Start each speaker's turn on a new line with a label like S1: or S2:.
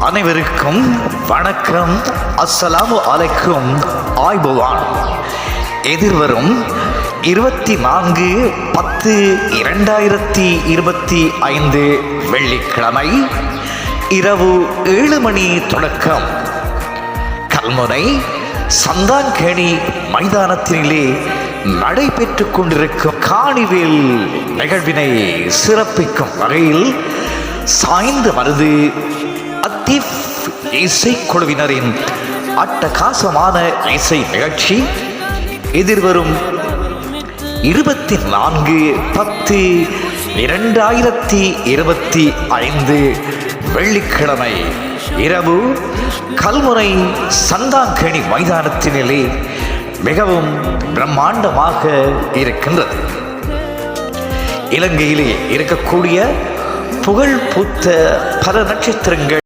S1: அனைவருக்கும் வணக்கம். அஸ்ஸலாமு அலைக்கும். ஆய்பவான். எதிர்வரும் 24/10/2025 வெள்ளிக்கிழமை இரவு 7 மணி தொடக்கம் கல்முனை சந்தாங்கேணி மைதானத்திலே நடைபெற்றுக் கொண்டிருக்கும் காணிவேல் நிகழ்வினை சிறப்பிக்கும் வகையில் சாய்ந்த மருது அத்தீப் இசைக்குழுவினரின் அட்டகாசமான இசை நிகழ்ச்சி எதிர்வரும் 24/10/2025 வெள்ளிக்கிழமை இரவு கல்முனை சந்தாங்கேணி மைதானத்தினிலே மிகவும் பிரம்மாண்டமாக இருக்கின்றது. இலங்கையிலே இருக்கக்கூடிய புகழ் பூத்த பல நட்சத்திரங்கள்